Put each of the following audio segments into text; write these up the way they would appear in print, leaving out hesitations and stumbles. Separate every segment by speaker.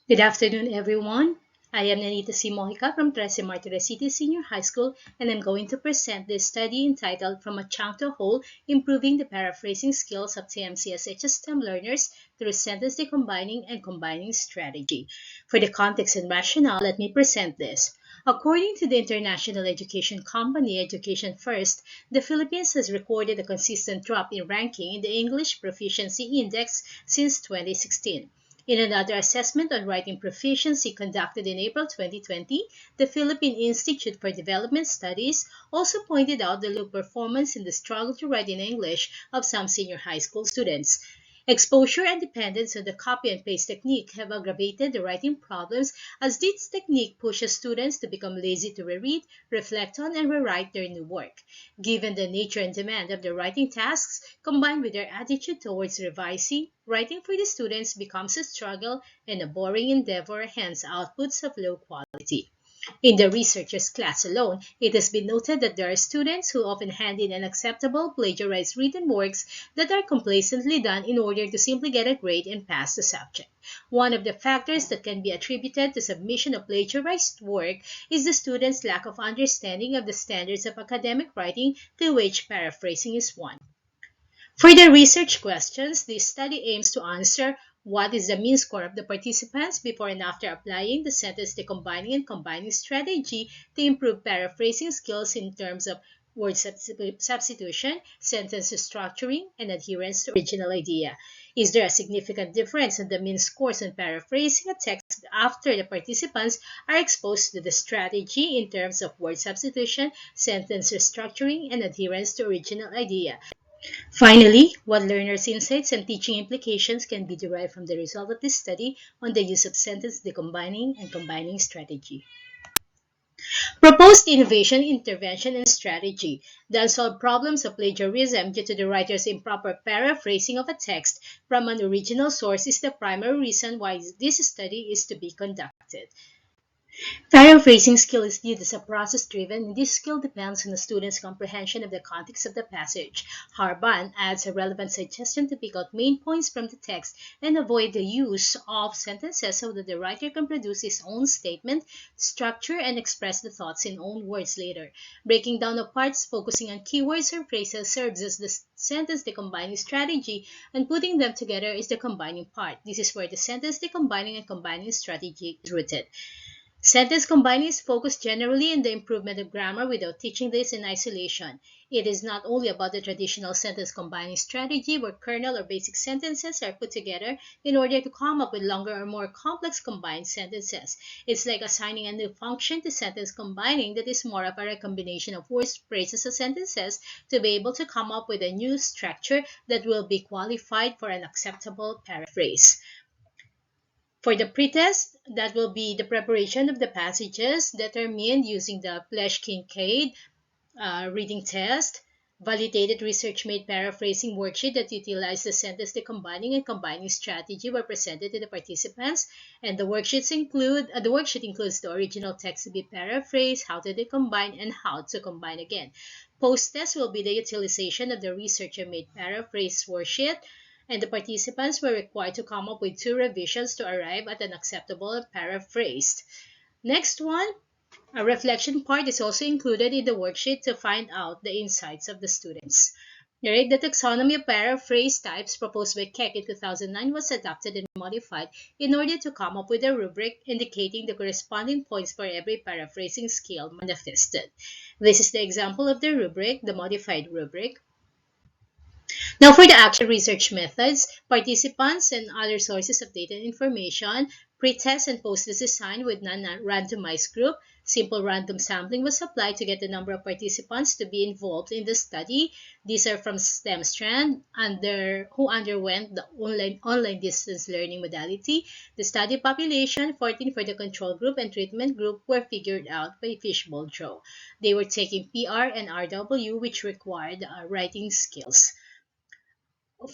Speaker 1: Good afternoon, everyone. I am Nenita C. Mojica from Trece Martires City Senior High School, and I'm going to present this study entitled From a Chunk to a Whole, Improving the Paraphrasing Skills of TMCSH STEM Learners Through Sentence Decombining and Combining Strategy. For the context and rationale, let me present this. According to the international education company Education First, the Philippines has recorded a consistent drop in ranking in the English Proficiency Index since 2016. In another assessment on writing proficiency conducted in April 2020, the Philippine Institute for Development Studies also pointed out the low performance in the struggle to write in English of some senior high school students. Exposure and dependence on the copy and paste technique have aggravated the writing problems as this technique pushes students to become lazy to reread, reflect on, and rewrite their new work. Given the nature and demand of the writing tasks, combined with their attitude towards revising, writing for the students becomes a struggle and a boring endeavor, hence outputs of low quality. In the researchers class alone, it has been noted that there are students who often hand in unacceptable plagiarized written works that are complacently done in order to simply get a grade and pass the subject. One of the factors that can be attributed to submission of plagiarized work is the students' lack of understanding of the standards of academic writing, to which paraphrasing is one. For the research questions, this study aims to answer what is the mean score of the participants before and after applying the sentence decombining and combining strategy to improve paraphrasing skills in terms of word substitution, sentence structuring, and adherence to original idea. Is there a significant difference in the mean scores on paraphrasing a text after the participants are exposed to the strategy in terms of word substitution, sentence structuring, and adherence to original idea? Finally, what learners' insights and teaching implications can be derived from the result of this study on the use of sentence decombining and combining strategy. Proposed innovation, intervention, and strategy. The unsolved problems of plagiarism due to the writer's improper paraphrasing of a text from an original source is the primary reason why this study is to be conducted. Paraphrasing skill is viewed as a process-driven, and this skill depends on the student's comprehension of the context of the passage. Harban adds a relevant suggestion to pick out main points from the text and avoid the use of sentences so that the writer can produce his own statement, structure, and express the thoughts in own words later. Breaking down the parts, focusing on keywords or phrases serves as the sentence decombining strategy, and putting them together is the combining part. This is where the sentence decombining and combining strategy is rooted. Sentence combining is focused generally on the improvement of grammar without teaching this in isolation. It is not only about the traditional sentence combining strategy where kernel or basic sentences are put together in order to come up with longer or more complex combined sentences. It's like assigning a new function to sentence combining that is more of a recombination of words, phrases, or sentences to be able to come up with a new structure that will be qualified for an acceptable paraphrase. For the pretest, that will be the preparation of the passages determined using the Flesch-Kincaid reading test, validated research-made paraphrasing worksheet that utilized the sentence decombining and combining strategy were presented to the participants, and the worksheet includes the original text to be paraphrased, how to decombine, and how to combine again. Post-test will be the utilization of the researcher-made paraphrase worksheet, and the participants were required to come up with 2 revisions to arrive at an acceptable paraphrase. Next one, a reflection part is also included in the worksheet to find out the insights of the students. Right, the taxonomy of paraphrase types proposed by Keck in 2009 was adopted and modified in order to come up with a rubric indicating the corresponding points for every paraphrasing skill manifested. This is the example of the rubric, the modified rubric. Now, for the actual research methods, participants and other sources of data and information, pre-test and post-test design with non-randomized group, simple random sampling was applied to get the number of participants to be involved in the study. These are from STEM strand who underwent the online distance learning modality. The study population, 14 for the control group and treatment group, were figured out by fishbowl draw. They were taking PR and RW, which required writing skills.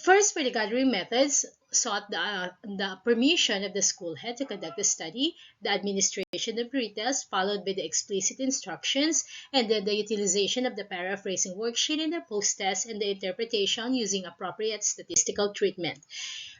Speaker 1: First, for the gathering methods, sought the permission of the school head to conduct the study, the administration of retest, followed by the explicit instructions, and then the utilization of the paraphrasing worksheet in the post-test and the interpretation using appropriate statistical treatment.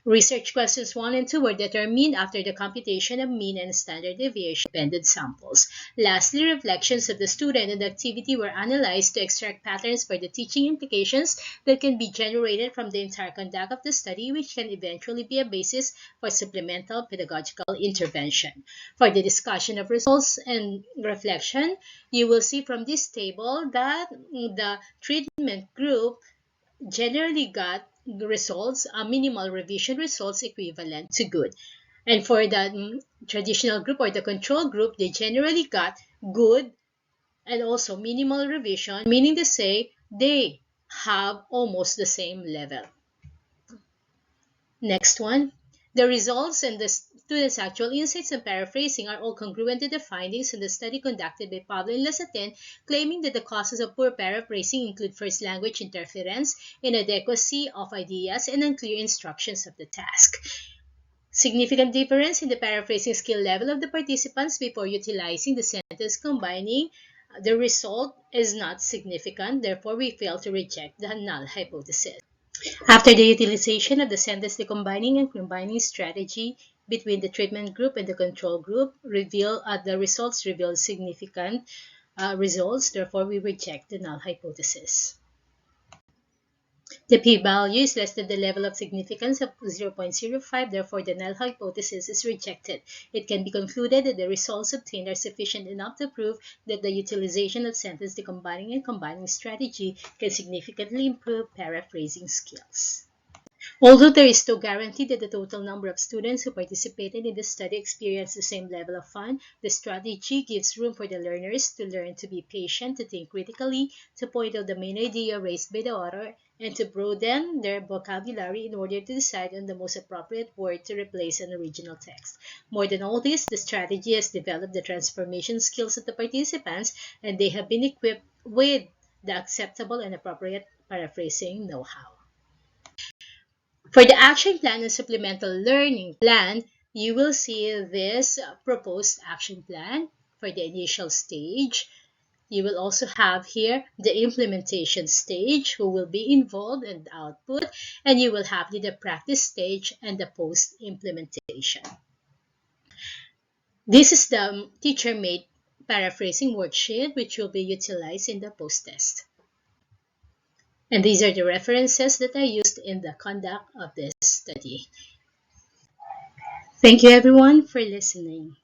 Speaker 1: Research questions 1 and 2 were determined after the computation of mean and standard deviation of dependent samples. Lastly, reflections of the student and the activity were analyzed to extract patterns for the teaching implications that can be generated from the entire conduct of the study, which can eventually be a basis for supplemental pedagogical intervention. For the discussion of results and reflection, you will see from this table that the treatment group generally got results, minimal revision results equivalent to good. And for the traditional group or the control group, they generally got good and also minimal revision, meaning to say they have almost the same level. Next one. The results and the students' actual insights and paraphrasing are all congruent to the findings in the study conducted by Pablo and Lasatin, claiming that the causes of poor paraphrasing include first language interference, inadequacy of ideas, and unclear instructions of the task. Significant difference in the paraphrasing skill level of the participants before utilizing the sentence combining. The result is not significant, therefore we fail to reject the null hypothesis. After the utilization of the sentence decombining and combining strategy between the treatment group and the control group, the results reveal significant results, therefore we reject the null hypothesis. The p-value is less than the level of significance of 0.05, therefore the null hypothesis is rejected. It can be concluded that the results obtained are sufficient enough to prove that the utilization of sentence decombining and combining strategy can significantly improve paraphrasing skills. Although there is no guarantee that the total number of students who participated in the study experienced the same level of fun, the strategy gives room for the learners to learn to be patient, to think critically, to point out the main idea raised by the author, and to broaden their vocabulary in order to decide on the most appropriate word to replace an original text. More than all this, the strategy has developed the transformation skills of the participants, and they have been equipped with the acceptable and appropriate paraphrasing know-how. For the action plan and supplemental learning plan, you will see this proposed action plan for the initial stage. You will also have here the implementation stage, who will be involved in the output, and you will have the practice stage and the post-implementation. This is the teacher-made paraphrasing worksheet, which will be utilized in the post-test. And these are the references that I used in the conduct of this study. Thank you everyone for listening.